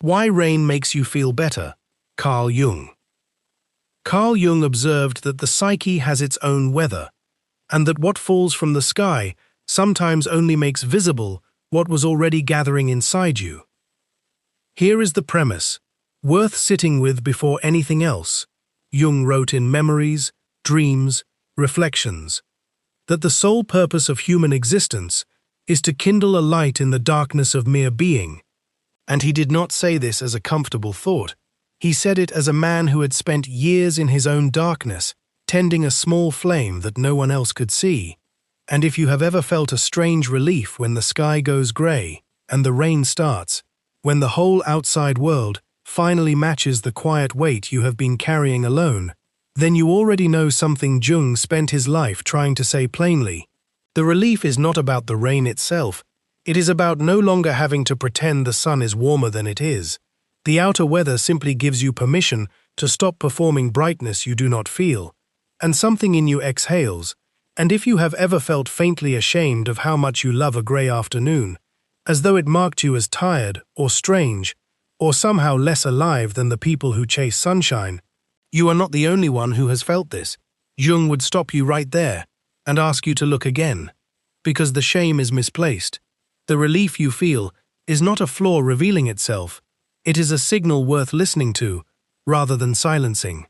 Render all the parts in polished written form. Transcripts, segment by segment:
Why rain makes you feel better. Carl Jung. Carl Jung observed that the psyche has its own weather, and that what falls from the sky sometimes only makes visible what was already gathering inside you. Here is the premise, worth sitting with before anything else. Jung wrote in Memories, Dreams, Reflections, that the sole purpose of human existence is to kindle a light in the darkness of mere being. And he did not say this as a comfortable thought. He said it as a man who had spent years in his own darkness, tending a small flame that no one else could see. And if you have ever felt a strange relief when the sky goes grey and the rain starts, when the whole outside world finally matches the quiet weight you have been carrying alone, then you already know something Jung spent his life trying to say plainly. The relief is not about the rain itself. It is about no longer having to pretend the sun is warmer than it is. The outer weather simply gives you permission to stop performing brightness you do not feel, and something in you exhales. And if you have ever felt faintly ashamed of how much you love a grey afternoon, as though it marked you as tired or strange, or somehow less alive than the people who chase sunshine, you are not the only one who has felt this. Jung would stop you right there and ask you to look again, because the shame is misplaced. The relief you feel is not a flaw revealing itself. It is a signal worth listening to, rather than silencing.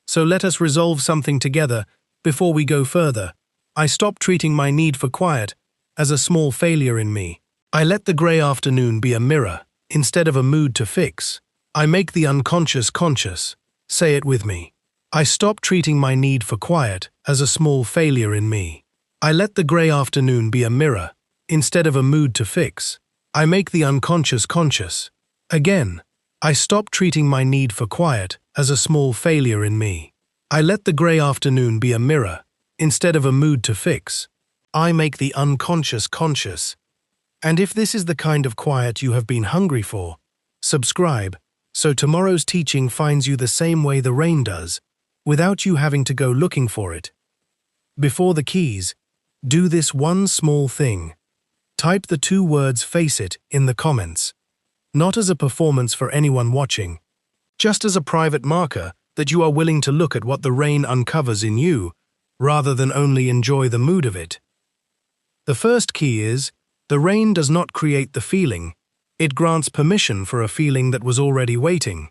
So let us resolve something together before we go further. I stop treating my need for quiet as a small failure in me. I let the grey afternoon be a mirror instead of a mood to fix. I make the unconscious conscious. Say it with me. I stop treating my need for quiet as a small failure in me. I let the grey afternoon be a mirror instead of a mood to fix. I make the unconscious conscious. Again, I stop treating my need for quiet as a small failure in me. I let the grey afternoon be a mirror instead of a mood to fix. I make the unconscious conscious. And if this is the kind of quiet you have been hungry for, subscribe so tomorrow's teaching finds you the same way the rain does, without you having to go looking for it. Before the keys, do this one small thing. Type the 2 words "face it" in the comments. Not as a performance for anyone watching, just as a private marker that you are willing to look at what the rain uncovers in you, rather than only enjoy the mood of it. The first key is, the rain does not create the feeling, it grants permission for a feeling that was already waiting.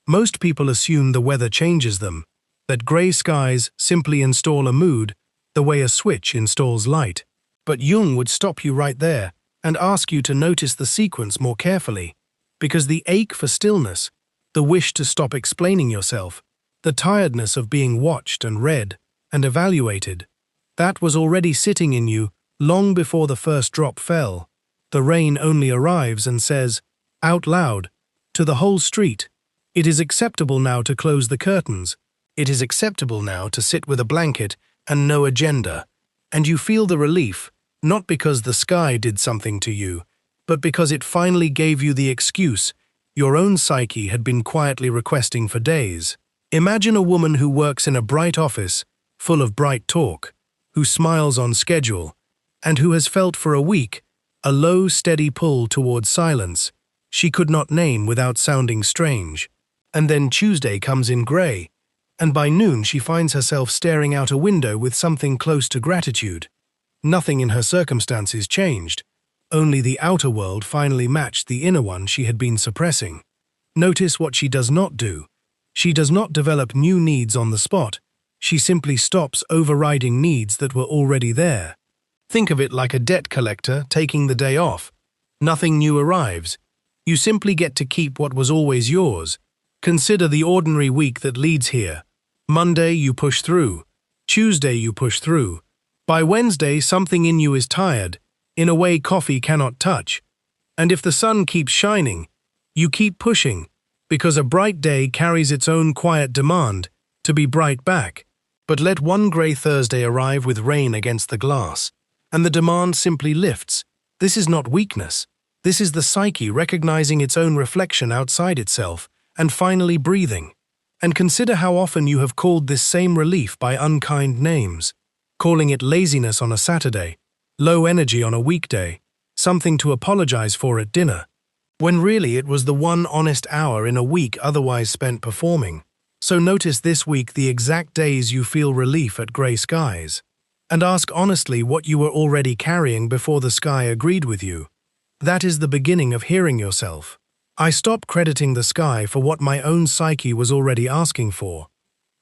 Most people assume the weather changes them, that grey skies simply install a mood the way a switch installs light. But Jung would stop you right there and ask you to notice the sequence more carefully, because the ache for stillness, the wish to stop explaining yourself, the tiredness of being watched and read and evaluated, that was already sitting in you long before the first drop fell. The rain only arrives and says, out loud, to the whole street, it is acceptable now to close the curtains. It is acceptable now to sit with a blanket and no agenda. And you feel the relief, not because the sky did something to you, but because it finally gave you the excuse your own psyche had been quietly requesting for days. Imagine a woman who works in a bright office, full of bright talk, who smiles on schedule, and who has felt for a week a low, steady pull towards silence she could not name without sounding strange. And then Tuesday comes in grey, and by noon she finds herself staring out a window with something close to gratitude. Nothing in her circumstances changed, only the outer world finally matched the inner one she had been suppressing. Notice what she does not do. She does not develop new needs on the spot. She simply stops overriding needs that were already there. Think of it like a debt collector taking the day off. Nothing new arrives. You simply get to keep what was always yours. Consider the ordinary week that leads here. Monday you push through. Tuesday you push through. By Wednesday something in you is tired, in a way coffee cannot touch. And if the sun keeps shining, you keep pushing, because a bright day carries its own quiet demand to be bright back. But let one grey Thursday arrive with rain against the glass, and the demand simply lifts. This is not weakness. This is the psyche recognizing its own reflection outside itself and finally breathing. And consider how often you have called this same relief by unkind names, calling it laziness on a Saturday, low energy on a weekday, something to apologize for at dinner. when really it was the one honest hour in a week otherwise spent performing. So notice this week the exact days you feel relief at grey skies. And ask honestly what you were already carrying before the sky agreed with you. That is the beginning of hearing yourself. I stop crediting the sky for what my own psyche was already asking for.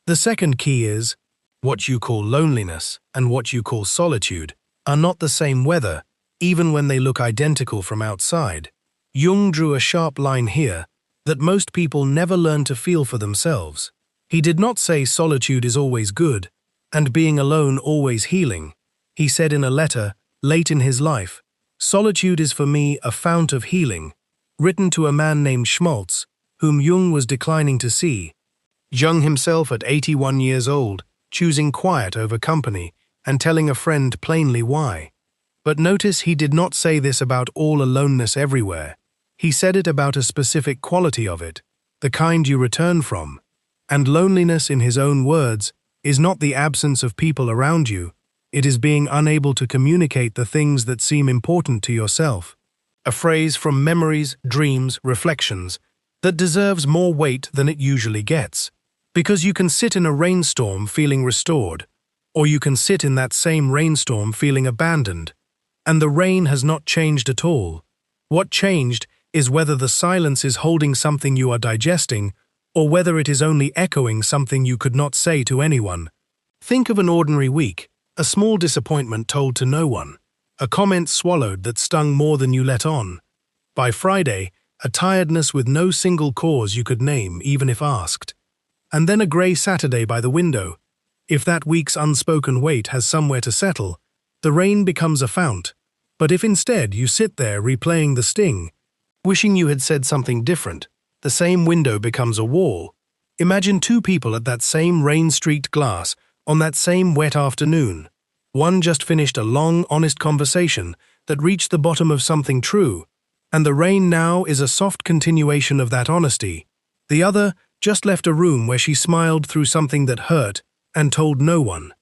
The second key is, what you call loneliness and what you call solitude are not the same weather, even when they look identical from outside. Jung drew a sharp line here that most people never learn to feel for themselves. He did not say solitude is always good, and being alone always healing. He said in a letter, late in his life, "Solitude is for me a fount of healing," written to a man named Schmaltz, whom Jung was declining to see. Jung himself at 81 years old, choosing quiet over company, and telling a friend plainly why. But notice he did not say this about all aloneness everywhere. He said it about a specific quality of it, the kind you return from. And loneliness, in his own words, is not the absence of people around you, it is being unable to communicate the things that seem important to yourself. A phrase from Memories, Dreams, Reflections that deserves more weight than it usually gets. Because you can sit in a rainstorm feeling restored, or you can sit in that same rainstorm feeling abandoned, and the rain has not changed at all. What changed is whether the silence is holding something you are digesting, or whether it is only echoing something you could not say to anyone. Think of an ordinary week, a small disappointment told to no one, a comment swallowed that stung more than you let on. By Friday, a tiredness with no single cause you could name, even if asked. And then a grey Saturday by the window. If that week's unspoken weight has somewhere to settle, the rain becomes a fount. But if instead you sit there replaying the sting, wishing you had said something different, the same window becomes a wall. Imagine two people at that same rain-streaked glass on that same wet afternoon. One just finished a long, honest conversation that reached the bottom of something true, and the rain now is a soft continuation of that honesty. The other just left a room where she smiled through something that hurt and told no one.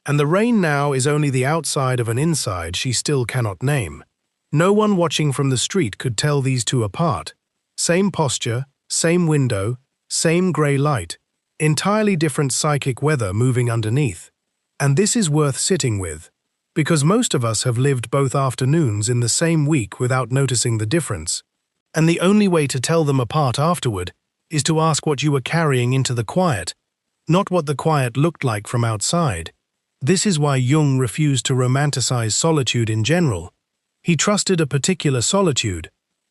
And the rain now is only the outside of an inside she still cannot name. No one watching from the street could tell these two apart. Same posture, same window, same grey light, entirely different psychic weather moving underneath. And this is worth sitting with, because most of us have lived both afternoons in the same week without noticing the difference. And the only way to tell them apart afterward is to ask what you were carrying into the quiet, not what the quiet looked like from outside. This is why Jung refused to romanticize solitude in general. He trusted a particular solitude,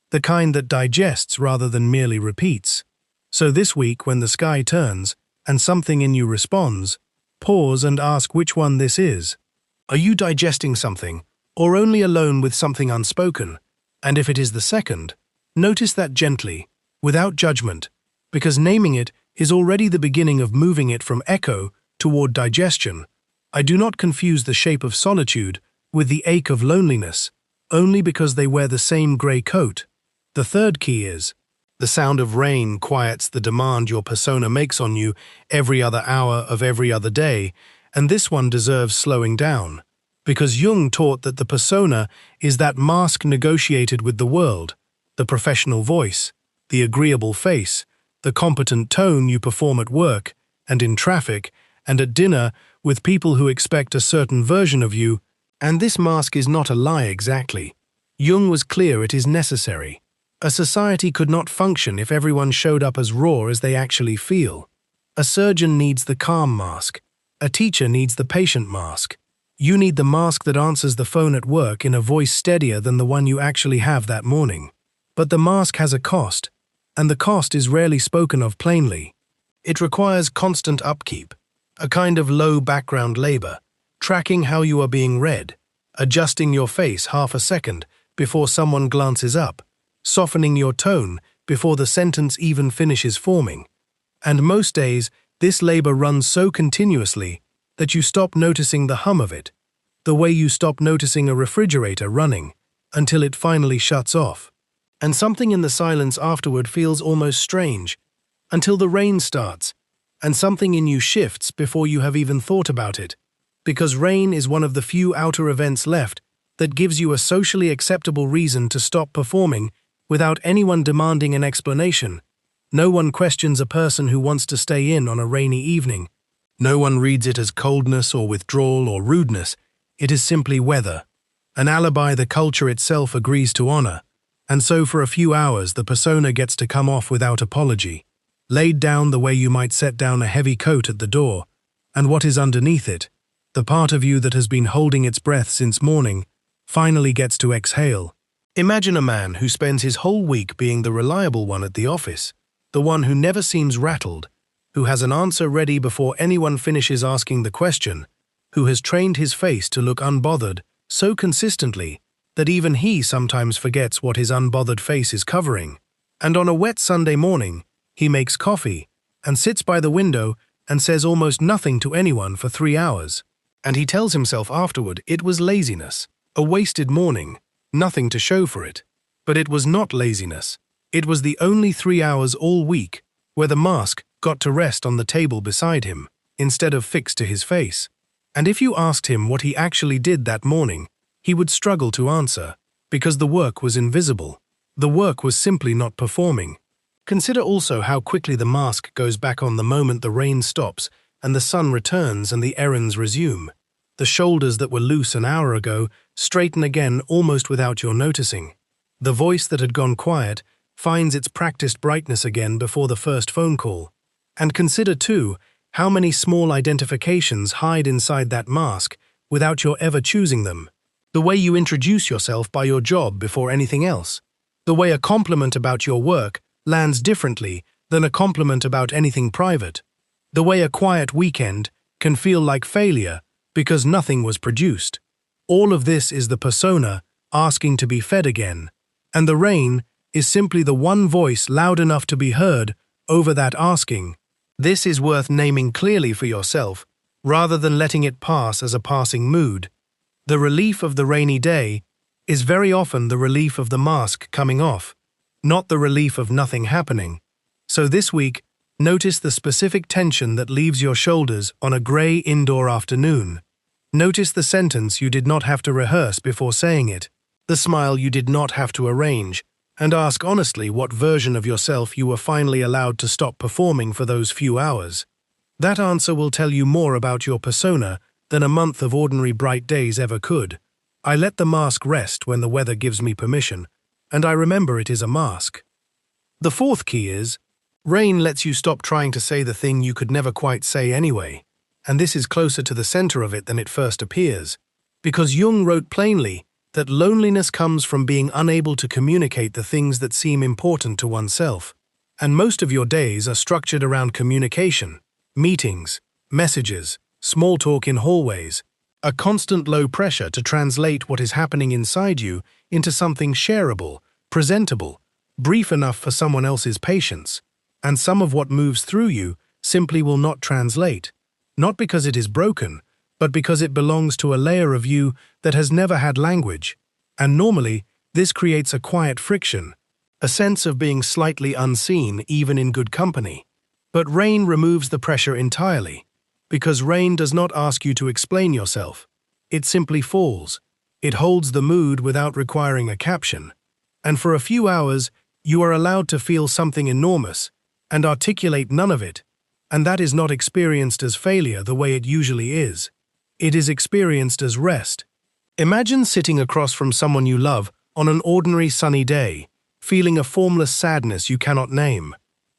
the kind that digests rather than merely repeats. So this week, when the sky turns and something in you responds, pause and ask which one this is. Are you digesting something, or only alone with something unspoken? And if it is the second, notice that gently, without judgment, because naming it is already the beginning of moving it from echo toward digestion. I do not confuse the shape of solitude with the ache of loneliness, only because they wear the same grey coat. The third key is, the sound of rain quiets the demand your persona makes on you every other hour of every other day, and this one deserves slowing down, because Jung taught that the persona is that mask negotiated with the world, the professional voice, the agreeable face, the competent tone you perform at work and in traffic and at dinner with people who expect a certain version of you, and this mask is not a lie exactly. Jung was clear it is necessary. A society could not function if everyone showed up as raw as they actually feel. A surgeon needs the calm mask. A teacher needs the patient mask. You need the mask that answers the phone at work in a voice steadier than the one you actually have that morning. But the mask has a cost, and the cost is rarely spoken of plainly. It requires constant upkeep, a kind of low background labor, tracking how you are being read, adjusting your face half a second before someone glances up, softening your tone before the sentence even finishes forming. And most days, this labor runs so continuously that you stop noticing the hum of it, the way you stop noticing a refrigerator running until it finally shuts off. And something in the silence afterward feels almost strange, until the rain starts, and something in you shifts before you have even thought about it, because rain is one of the few outer events left that gives you a socially acceptable reason to stop performing without anyone demanding an explanation. No one questions a person who wants to stay in on a rainy evening. No one reads it as coldness or withdrawal or rudeness. It is simply weather, an alibi the culture itself agrees to honor. And so for a few hours the persona gets to come off without apology, laid down the way you might set down a heavy coat at the door, and what is underneath it, the part of you that has been holding its breath since morning, finally gets to exhale. Imagine a man who spends his whole week being the reliable one at the office, the one who never seems rattled, who has an answer ready before anyone finishes asking the question, who has trained his face to look unbothered so consistently that even he sometimes forgets what his unbothered face is covering. And on a wet Sunday morning, he makes coffee and sits by the window and says almost nothing to anyone for 3 hours. And he tells himself afterward it was laziness, a wasted morning, nothing to show for it. But it was not laziness. It was the only 3 hours all week where the mask got to rest on the table beside him instead of fixed to his face. And if you asked him what he actually did that morning, he would struggle to answer, because the work was invisible. The work was simply not performing. Consider also how quickly the mask goes back on the moment the rain stops and the sun returns and the errands resume. The shoulders that were loose an hour ago straighten again almost without your noticing. The voice that had gone quiet finds its practiced brightness again before the first phone call. And consider, too, how many small identifications hide inside that mask without your ever choosing them. The way you introduce yourself by your job before anything else. The way a compliment about your work lands differently than a compliment about anything private. The way a quiet weekend can feel like failure because nothing was produced. All of this is the persona asking to be fed again. And the rain is simply the one voice loud enough to be heard over that asking. This is worth naming clearly for yourself, rather than letting it pass as a passing mood. The relief of the rainy day is very often the relief of the mask coming off, not the relief of nothing happening. So this week, notice the specific tension that leaves your shoulders on a grey indoor afternoon. Notice the sentence you did not have to rehearse before saying it, the smile you did not have to arrange, and ask honestly what version of yourself you were finally allowed to stop performing for those few hours. That answer will tell you more about your persona than a month of ordinary bright days ever could. I let the mask rest when the weather gives me permission, and I remember it is a mask. The fourth key is, rain lets you stop trying to say the thing you could never quite say anyway, and this is closer to the center of it than it first appears, because Jung wrote plainly that loneliness comes from being unable to communicate the things that seem important to oneself, and most of your days are structured around communication, meetings, messages, small talk in hallways, a constant low pressure to translate what is happening inside you into something shareable, presentable, brief enough for someone else's patience, and some of what moves through you simply will not translate, not because it is broken, but because it belongs to a layer of you that has never had language, and normally this creates a quiet friction, a sense of being slightly unseen even in good company. But rain removes the pressure entirely, because rain does not ask you to explain yourself. It simply falls. It holds the mood without requiring a caption. And for a few hours, you are allowed to feel something enormous and articulate none of it. And that is not experienced as failure the way it usually is. It is experienced as rest. Imagine sitting across from someone you love on an ordinary sunny day, feeling a formless sadness you cannot name,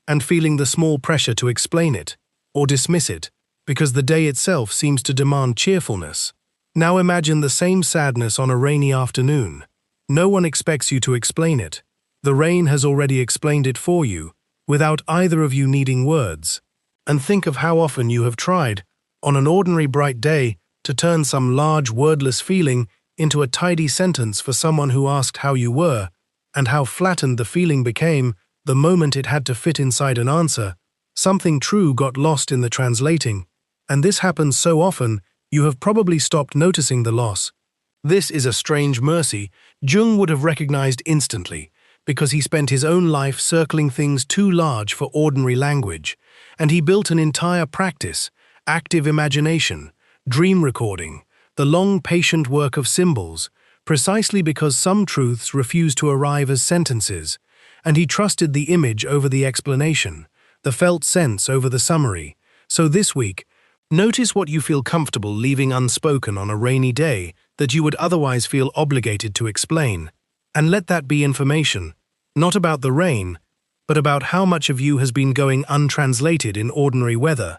and feeling the small pressure to explain it or dismiss it, because the day itself seems to demand cheerfulness. Now imagine the same sadness on a rainy afternoon. No one expects you to explain it. The rain has already explained it for you, without either of you needing words. And think of how often you have tried, on an ordinary bright day, to turn some large wordless feeling into a tidy sentence for someone who asked how you were, and how flattened the feeling became the moment it had to fit inside an answer. Something true got lost in the translating. And this happens so often, you have probably stopped noticing the loss. This is a strange mercy Jung would have recognized instantly, because he spent his own life circling things too large for ordinary language, and he built an entire practice, active imagination, dream recording, the long patient work of symbols, precisely because some truths refuse to arrive as sentences, and he trusted the image over the explanation, the felt sense over the summary. So this week, notice what you feel comfortable leaving unspoken on a rainy day that you would otherwise feel obligated to explain. And let that be information, not about the rain, but about how much of you has been going untranslated in ordinary weather.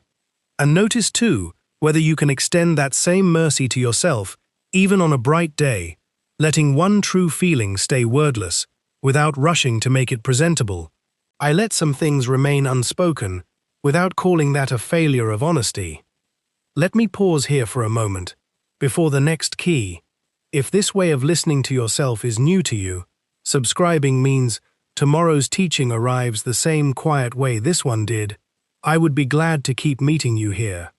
And notice too, whether you can extend that same mercy to yourself, even on a bright day, letting one true feeling stay wordless, without rushing to make it presentable. I let some things remain unspoken, without calling that a failure of honesty. Let me pause here for a moment, before the next key. If this way of listening to yourself is new to you, subscribing means tomorrow's teaching arrives the same quiet way this one did. I would be glad to keep meeting you here.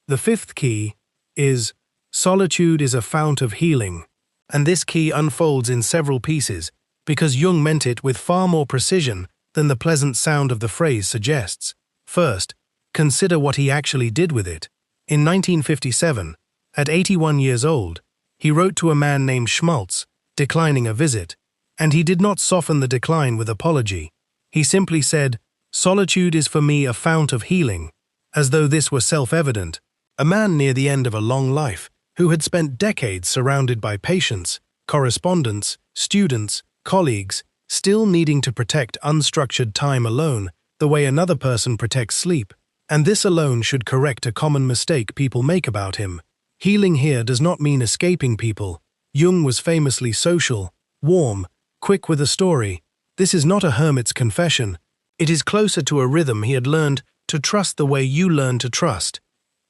The fifth key is solitude is a fount of healing, and this key unfolds in several pieces because Jung meant it with far more precision than the pleasant sound of the phrase suggests. First, consider what he actually did with it. In 1957, at 81 years old, he wrote to a man named Schmaltz, declining a visit, and he did not soften the decline with apology. He simply said, "Solitude is for me a fount of healing," as though this were self-evident. A man near the end of a long life, who had spent decades surrounded by patients, correspondents, students, colleagues, still needing to protect unstructured time alone, the way another person protects sleep. And this alone should correct a common mistake people make about him. Healing here does not mean escaping people. Jung was famously social, warm, quick with a story. This is not a hermit's confession. It is closer to a rhythm he had learned to trust the way you learn to trust,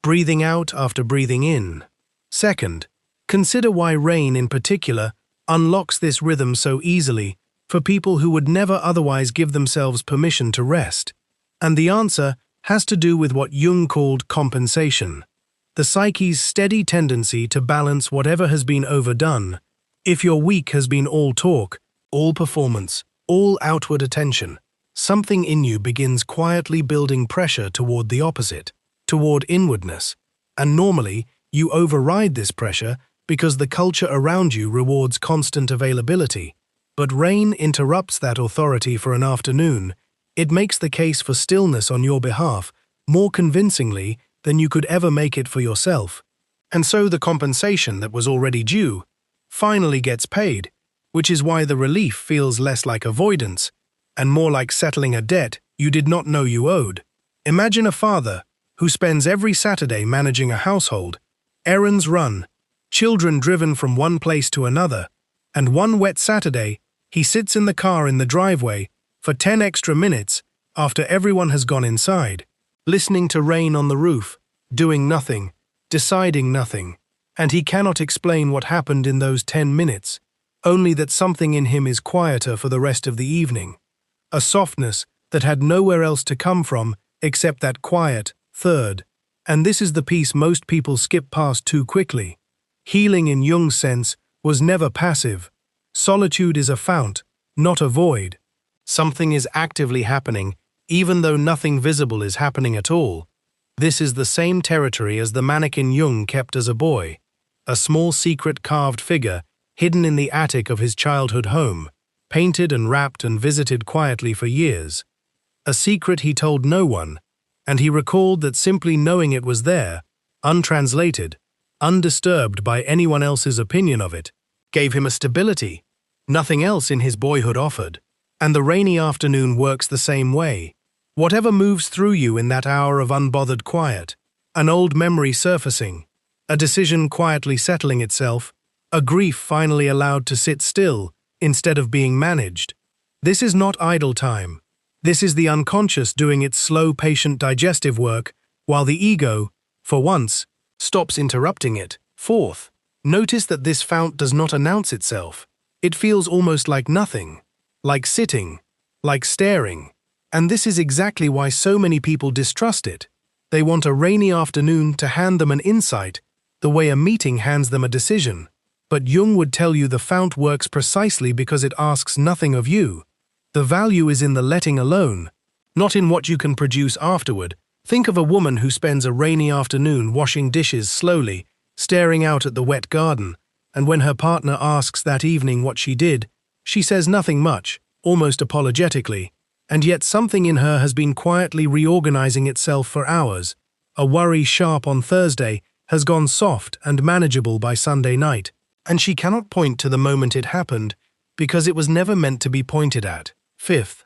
breathing out after breathing in. Second, consider why rain in particular unlocks this rhythm so easily for people who would never otherwise give themselves permission to rest. And the answer has to do with what Jung called compensation, the psyche's steady tendency to balance whatever has been overdone. If your week has been all talk, all performance, all outward attention, something in you begins quietly building pressure toward the opposite, toward inwardness. And normally, you override this pressure because the culture around you rewards constant availability. But rain interrupts that authority for an afternoon. It makes the case for stillness on your behalf more convincingly than you could ever make it for yourself. And so the compensation that was already due finally gets paid, which is why the relief feels less like avoidance and more like settling a debt you did not know you owed. Imagine a father who spends every Saturday managing a household, errands run, children driven from one place to another, and one wet Saturday, he sits in the car in the driveway for 10 extra minutes after everyone has gone inside, listening to rain on the roof, doing nothing, deciding nothing, and he cannot explain what happened in those 10 minutes, only that something in him is quieter for the rest of the evening, a softness that had nowhere else to come from except that quiet third. And this is the piece most people skip past too quickly. Healing in Jung's sense was never passive. Solitude is a fount, not a void. Something is actively happening, even though nothing visible is happening at all. This is the same territory as the mannequin Jung kept as a boy, a small secret carved figure hidden in the attic of his childhood home, painted and wrapped and visited quietly for years. A secret he told no one, and he recalled that simply knowing it was there, untranslated, undisturbed by anyone else's opinion of it, gave him a stability nothing else in his boyhood offered. And the rainy afternoon works the same way. Whatever moves through you in that hour of unbothered quiet, an old memory surfacing, a decision quietly settling itself, a grief finally allowed to sit still instead of being managed. This is not idle time. This is the unconscious doing its slow, patient digestive work, while the ego, for once, stops interrupting it. Fourth, notice that this fount does not announce itself. It feels almost like nothing, like sitting, like staring. And this is exactly why so many people distrust it. They want a rainy afternoon to hand them an insight, the way a meeting hands them a decision. But Jung would tell you the fount works precisely because it asks nothing of you. The value is in the letting alone, not in what you can produce afterward. Think of a woman who spends a rainy afternoon washing dishes slowly, staring out at the wet garden, and when her partner asks that evening what she did, she says nothing much, almost apologetically, and yet something in her has been quietly reorganizing itself for hours. A worry sharp on Thursday has gone soft and manageable by Sunday night, and she cannot point to the moment it happened because it was never meant to be pointed at. Fifth,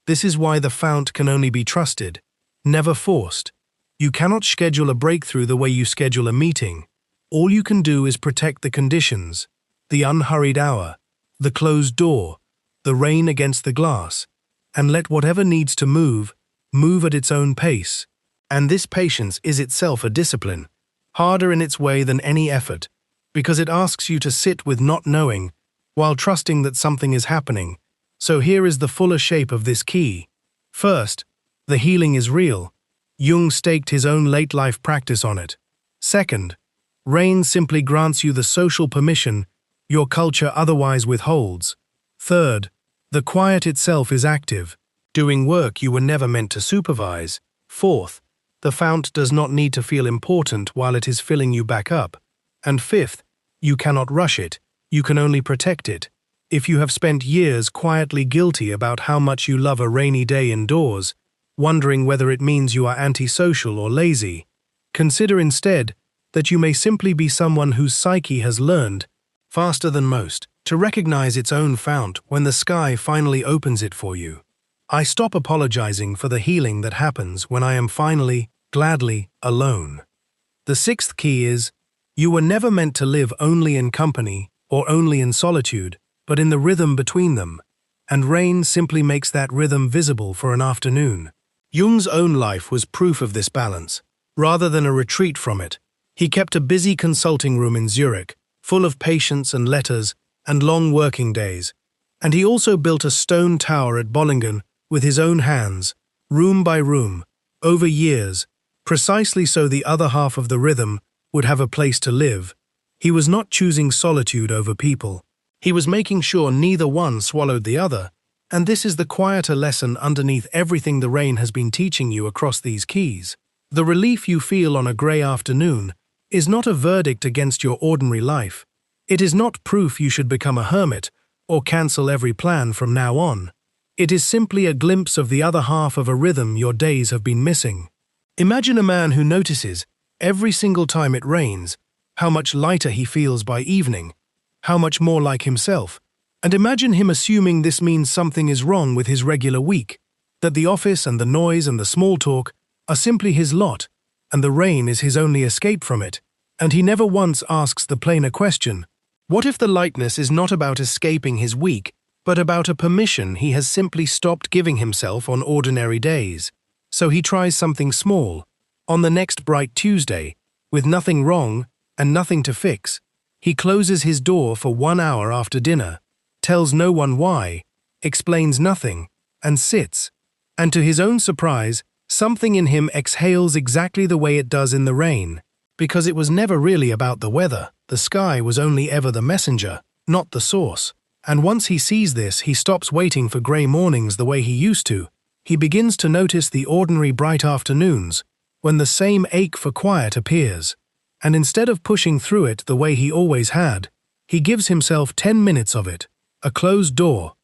this is why the fount can only be trusted, never forced. You cannot schedule a breakthrough the way you schedule a meeting. All you can do is protect the conditions, the unhurried hour, the closed door, the rain against the glass, and let whatever needs to move at its own pace. And this patience is itself a discipline, harder in its way than any effort, because it asks you to sit with not knowing, while trusting that something is happening. So here is the fuller shape of this key. First, the healing is real. Jung staked his own late-life practice on it. Second, rain simply grants you the social permission your culture otherwise withholds. Third, the quiet itself is active, doing work you were never meant to supervise. Fourth, the fount does not need to feel important while it is filling you back up. And fifth, you cannot rush it, you can only protect it. If you have spent years quietly guilty about how much you love a rainy day indoors, wondering whether it means you are antisocial or lazy, consider instead that you may simply be someone whose psyche has learned, faster than most, to recognize its own fount when the sky finally opens it for you. I stop apologizing for the healing that happens when I am finally, gladly, alone. The sixth key is, you were never meant to live only in company or only in solitude, but in the rhythm between them, and rain simply makes that rhythm visible for an afternoon. Jung's own life was proof of this balance. Rather than a retreat from it, he kept a busy consulting room in Zurich, full of patients and letters and long working days, and he also built a stone tower at Bollingen with his own hands, room by room, over years, precisely so the other half of the rhythm would have a place to live. He was not choosing solitude over people. He was making sure neither one swallowed the other, and this is the quieter lesson underneath everything the rain has been teaching you across these keys. The relief you feel on a grey afternoon is not a verdict against your ordinary life. It is not proof you should become a hermit or cancel every plan from now on. It is simply a glimpse of the other half of a rhythm your days have been missing. Imagine a man who notices, every single time it rains, how much lighter he feels by evening, how much more like himself. And imagine him assuming this means something is wrong with his regular week, that the office and the noise and the small talk are simply his lot, and the rain is his only escape from it. And he never once asks the plainer question, what if the lightness is not about escaping his week, but about a permission he has simply stopped giving himself on ordinary days? So he tries something small, on the next bright Tuesday, with nothing wrong and nothing to fix. He closes his door for 1 hour after dinner, tells no one why, explains nothing, and sits. And to his own surprise, something in him exhales exactly the way it does in the rain, because it was never really about the weather. The sky was only ever the messenger, not the source. And once he sees this, he stops waiting for grey mornings the way he used to. He begins to notice the ordinary bright afternoons, when the same ache for quiet appears. And instead of pushing through it the way he always had, he gives himself 10 minutes of it, a closed door,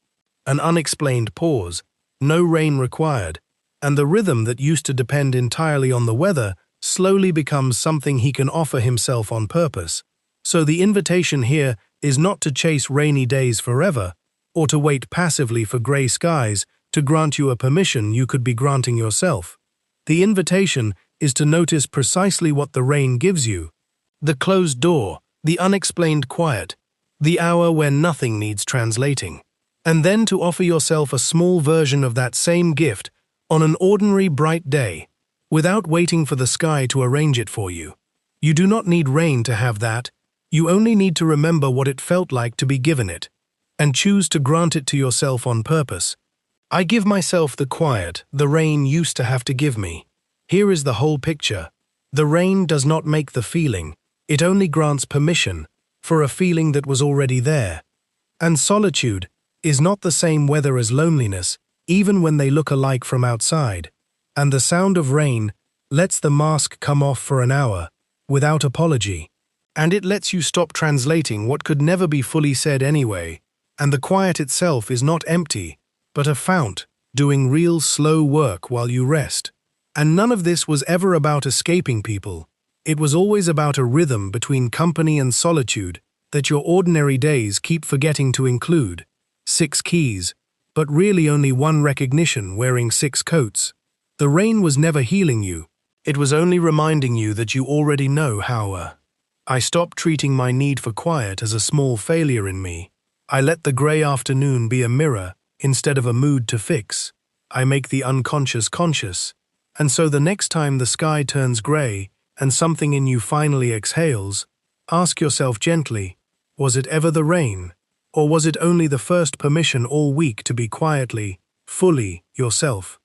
an unexplained pause, no rain required, and the rhythm that used to depend entirely on the weather slowly becomes something he can offer himself on purpose. So the invitation here is not to chase rainy days forever, or to wait passively for grey skies to grant you a permission you could be granting yourself. The invitation is to notice precisely what the rain gives you: the closed door, the unexplained quiet, the hour where nothing needs translating, and then to offer yourself a small version of that same gift on an ordinary bright day, without waiting for the sky to arrange it for you. You do not need rain to have that. You only need to remember what it felt like to be given it, and choose to grant it to yourself on purpose. I give myself the quiet the rain used to have to give me. Here is the whole picture. The rain does not make the feeling, it only grants permission for a feeling that was already there. And solitude is not the same weather as loneliness, even when they look alike from outside. And the sound of rain lets the mask come off for an hour, without apology. And it lets you stop translating what could never be fully said anyway, and the quiet itself is not empty, but a fount, doing real slow work while you rest. And none of this was ever about escaping people. It was always about a rhythm between company and solitude that your ordinary days keep forgetting to include. 6 keys, but really only one recognition wearing 6 coats. The rain was never healing you. It was only reminding you that you already know how. I stopped treating my need for quiet as a small failure in me. I let the grey afternoon be a mirror instead of a mood to fix. I make the unconscious conscious. And so the next time the sky turns grey and something in you finally exhales, ask yourself gently, was it ever the rain? Or was it only the first permission all week to be quietly, fully yourself?